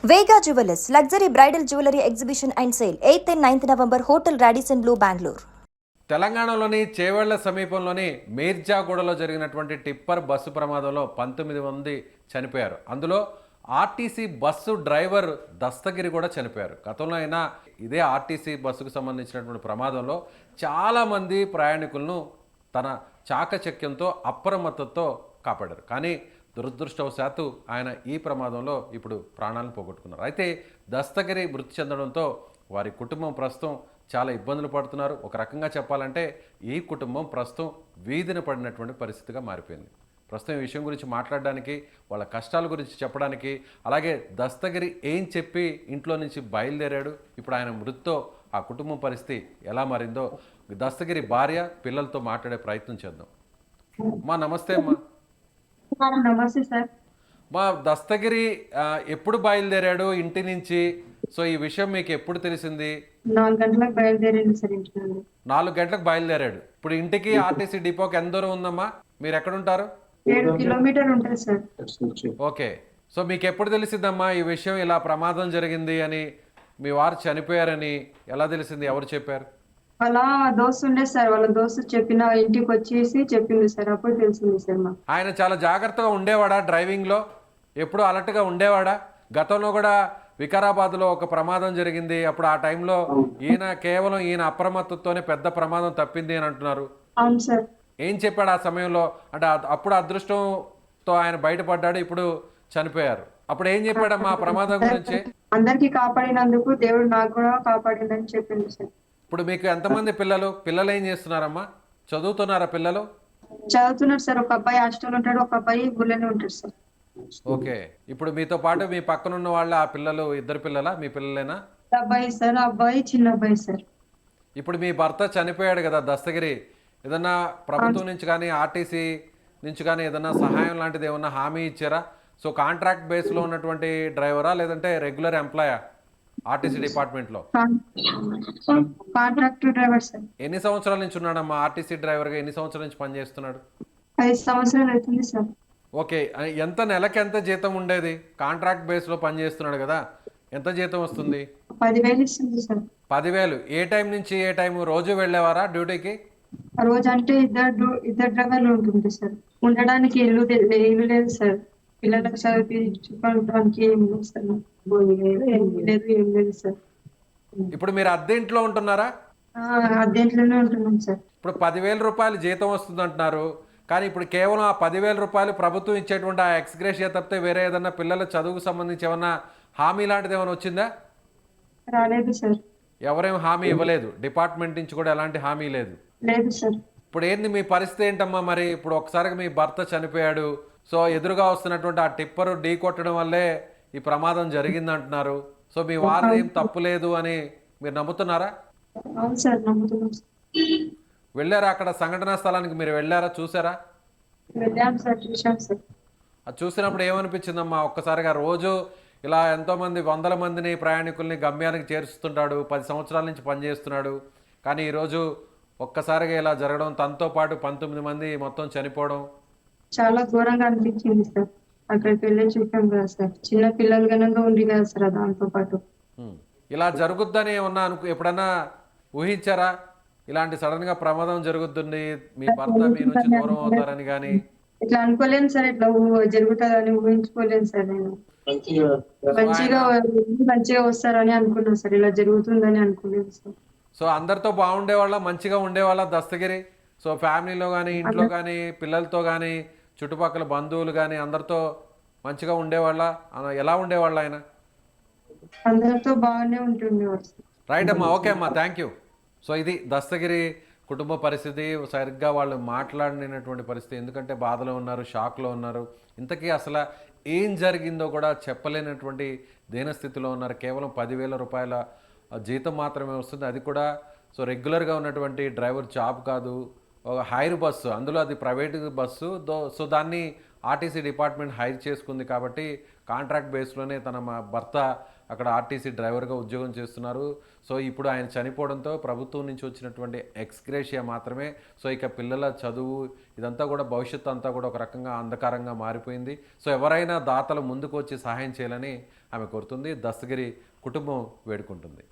Vega Jewelers, luxury bridal jewelry exhibition and sale, 8th and 9th November, Hotel Radisson Blue, Bangalore. తెలంగాణలోని చేవెళ్ల సమీపంలోని మేర్జాగూడలో జరిగినటువంటి tipper bus ప్రమాదంలో 19 మంది చనిపోయారు. అందులో ఆర్టీసీ బస్సు డ్రైవర్ దస్తగిరి కూడా చనిపోయారు. గతంలో అయినా ఇదే ఆర్టీసీ బస్సుకు సంబంధించినటువంటి ప్రమాదంలో చాలామంది ప్రయాణికులను తన చాకచక్యంతో అప్రమత్తతో కాపాడారు. కానీ దురదృష్టవశాత్తు ఆయన ఈ ప్రమాదంలో ఇప్పుడు ప్రాణాలను పోగొట్టుకున్నారు. అయితే దస్తగిరి మృతి చెందడంతో వారి కుటుంబం ప్రస్తుతం చాలా ఇబ్బందులు పడుతున్నారు. ఒక రకంగా చెప్పాలంటే ఈ కుటుంబం ప్రస్తుతం వీధిన పడినటువంటి పరిస్థితిగా మారిపోయింది. ప్రస్తుతం ఈ విషయం గురించి మాట్లాడడానికి, వాళ్ళ కష్టాల గురించి చెప్పడానికి, అలాగే దస్తగిరి ఏం చెప్పి ఇంట్లో నుంచి బయలుదేరాడు, ఇప్పుడు ఆయన మృతితో ఆ కుటుంబం పరిస్థితి ఎలా మారిందో దస్తగిరి భార్య పిల్లలతో మాట్లాడే ప్రయత్నం చేద్దాం. మా నమస్తే అమ్మా. నమస్తే సార్. మా దస్తగిరి ఎప్పుడు బయలుదేరాడు ఇంటి నుంచి? సో ఈ విషయం మీకు ఎప్పుడు తెలిసింది? 4 గంటలకు బయలుదేరింది సార్ ఇంటి నుండి. 4 గంటలకు బయలుదేరాడు. ఇప్పుడు ఇంటికి ఆర్టీసీ డిపోకి ఎంత దూరం ఉందమ్మా? మీరు ఎక్కడుంటారు? 7 కిలోమీటర్ ఉంటుంది సార్. ఓకే. సో మీకు ఎప్పుడు తెలిసిందమ్మా ఈ విషయం, ఇలా ప్రమాదం జరిగింది అని, మీ వారు చనిపోయారని ఎలా తెలిసింది? ఎవరు చెప్పారు? వాళ్ళ దోస్తు ఉండే సార్, వాళ్ళ దోస్తు చెప్పిన ఇంటికి వచ్చేసి చెప్పింది సార్, అప్పుడు తెలిసింది సార్ మాకు. ఆయన చాలా జాగ్రత్తగా ఉండేవాడా డ్రైవింగ్లో? ఎప్పుడు అలర్ట్గా ఉండేవాడా? గతంలో కూడా వికారాబాద్లో ఒక ప్రమాదం జరిగింది. అప్పుడు ఆ టైంలో ఈయన అప్రమత్తతోనే పెద్ద ప్రమాదం తప్పింది అని అంటున్నారు. అవును సార్. ఏం చెప్పాడు ఆ సమయంలో? అంటే అప్పుడు అదృష్టంతో ఆయన బయటపడ్డాడు, ఇప్పుడు చనిపోయారు. అప్పుడు ఏం చెప్పాడమ్మా ఆ ప్రమాదం గురించి? అందరికి కాపాడినందుకు దేవుడు నాకు కూడా కాపాడిందని చెప్పింది సార్. ఇప్పుడు మీకు ఎంతమంది పిల్లలు? పిల్లలు ఏం చేస్తున్నారమ్మా? చదువుతున్నారా పిల్లలు? చదువుతున్నారు సార్. ఒక అబ్బాయి హాస్టల్ ఉంటాడు, ఒక అబ్బాయి ఊళ్ళోనే ఉంటాడు సార్. ఓకే. ఇప్పుడు మీతో పాటు మీ పక్కనున్న వాళ్ళు ఆ పిల్లలు, ఇద్దరు పిల్లలా? మీ పిల్లలేనా? అబ్బాయి సార్, అబ్బాయి చిన్న అబ్బాయి సార్. ఇప్పుడు మీ భర్త చనిపోయాడు కదా దస్తగిరి, ఏదన్నా ప్రభుత్వం నుంచి కానీ ఆర్టీసీ నుంచి కానీ ఏదన్నా సహాయం లాంటిది ఏమన్నా హామీ ఇచ్చారా? సో కాంట్రాక్ట్ బేస్లో ఉన్నటువంటి డ్రైవరా లేదంటే రెగ్యులర్ ఎంప్లాయా ఆర్టీసీ డిపార్ట్మెంట్లో? Contract driver sir. ఎన్ని సంవత్సరాల నుంచి ఉన్నాడమ్మా ఆర్టీసీ డ్రైవర్గా? ఎన్ని సంవత్సరాల నుంచి పనిచేస్తున్నాడు? 5 సంవత్సరాలు అవుతుంది సార్. ఓకే. నెలకి ఎంత జీతం ఉండేది? కాంట్రాక్ట్ బేస్లో పనిచేస్తున్నాడు కదా, ఎంత జీతం వస్తుంది? 10,000 ఇస్తుంది సార్. 10,000. ఏ టైం నుంచి ఏ టైం? రోజు వెళ్ళేవారా డ్యూటీకి? రోజు అంటే ఇద్దరు డ్రైవర్లు ఉంటుంది సార్. ఉండడానికి ఇల్లు లేదు సార్. పిల్లలకు చదివించుకోవడానికి ఏం లేదు సార్. ఏం లేదు సార్. ఇప్పుడు మీరు అద్దె ఇంట్లో ఉంటున్నారా? అద్దెంట్లోనే ఉంటున్నాం సార్. ఇప్పుడు 10,000 రూపాయలు జీతం వస్తుంది అంటున్నారు. కానీ ఇప్పుడు కేవలం ఆ 10,000 రూపాయలు ప్రభుత్వం ఇచ్చేటువంటి ఆ ఎక్స్గ్రేషియా తప్పితే వేరే ఏదన్నా పిల్లల చదువుకు సంబంధించి ఏమన్నా హామీ లాంటిది ఏమైనా వచ్చిందా? రాలేదు సార్. ఎవరేం హామీ ఇవ్వలేదు? డిపార్ట్మెంట్ నుంచి కూడా ఎలాంటి హామీ లేదు? లేదు సార్. ఇప్పుడు ఏంది మీ పరిస్థితి ఏంటమ్మా మరి? ఇప్పుడు ఒకసారిగా మీ భర్త చనిపోయాడు, సో ఎదురుగా వస్తున్నటువంటి ఆ టిప్పరు ఢీ కొట్టడం వల్లే ఈ ప్రమాదం జరిగింది అంటున్నారు. సో మీ వారు ఏం తప్పు లేదు అని మీరు నమ్ముతున్నారా? అవును సార్, నమ్ముతున్నాం. వెళ్ళారా అక్కడ సంఘటనా స్థలానికి? మీరు వెళ్ళారా, చూసారా? వెళ్ళాం సార్, చూసాం సార్. అది చూసినప్పుడు ఏమనిపించిందమ్మా? ఒక్కసారిగా రోజు ఇలా ఎంతోమంది వందల మందిని ప్రయాణికుల్ని గమ్యానికి చేరుస్తుంటాడు, 10 సంవత్సరాల నుంచి పనిచేస్తున్నాడు. కానీ ఈరోజు ఒక్కసారిగా ఇలా జరగడం, తనతో పాటు 19 మంది మొత్తం చనిపోవడం చాలా ఘోరంగా అనిపించింది సార్. అక్కడికి వెళ్ళి చూసాం కదా సార్, చిన్న పిల్లలు గనంగా ఉంది కదా సార్ దాంతో పాటు. ఇలా జరుగుద్దని ఏమన్నా ఎప్పుడన్నా ఊహించారా? ఇలాంటి సడన్ గా ప్రమాదం జరుగుతుంది, మీ భర్త మీ నుంచి దూరం అవుతారని కానీ? ఇట్లా అనుకోలేను సార్, ఇట్లా జరుగుతుందని ఊహించుకోలేను సార్. నేను మంచిగా వస్తారని అనుకున్నాను సార్, ఇలా జరుగుతుందని అనుకోలేదు సార్. సో అందరితో బాగుండేవాళ్ళ, మంచిగా ఉండేవాళ్ళ దస్తగిరి? సో ఫ్యామిలీలో కానీ, ఇంట్లో కానీ, పిల్లలతో కానీ, చుట్టుపక్కల బంధువులు కానీ అందరితో మంచిగా ఉండేవాళ్ళ? ఎలా ఉండేవాళ్ళ ఆయన? అందరితో బాగానే ఉంటుండేవారు. రైట్ అమ్మా, ఓకే అమ్మా, థ్యాంక్ యూ. సో ఇది దస్తగిరి కుటుంబ పరిస్థితి. సరిగ్గా వాళ్ళు మాట్లాడినటువంటి పరిస్థితి, ఎందుకంటే బాధలో ఉన్నారు, షాక్లో ఉన్నారు. ఇంతకీ అసలు ఏం జరిగిందో కూడా చెప్పలేనటువంటి దీనస్థితిలో ఉన్నారు. కేవలం 10,000 రూపాయల జీతం మాత్రమే వస్తుంది, అది కూడా సో రెగ్యులర్గా ఉన్నటువంటి డ్రైవర్ జాబ్ కాదు, ఒక హైర్ బస్సు, అందులో అది ప్రైవేట్ బస్సు. సో దాన్ని ఆర్టీసీ డిపార్ట్మెంట్ హైర్ చేసుకుంది కాబట్టి కాంట్రాక్ట్ బేస్లోనే తన భర్త అక్కడ ఆర్టీసీ డ్రైవర్గా ఉద్యోగం చేస్తున్నారు. సో ఇప్పుడు ఆయన చనిపోవడంతో ప్రభుత్వం నుంచి వచ్చినటువంటి ఎక్స్గ్రేషియా మాత్రమే. సో ఇక పిల్లల చదువు ఇదంతా కూడా భవిష్యత్తు అంతా కూడా ఒక రకంగా అంధకారంగా మారిపోయింది. సో ఎవరైనా దాతలు ముందుకు వచ్చి సహాయం చేయాలని ఆమె కోరుతుంది. దస్తగిరి కుటుంబం వేడుకుంటుంది.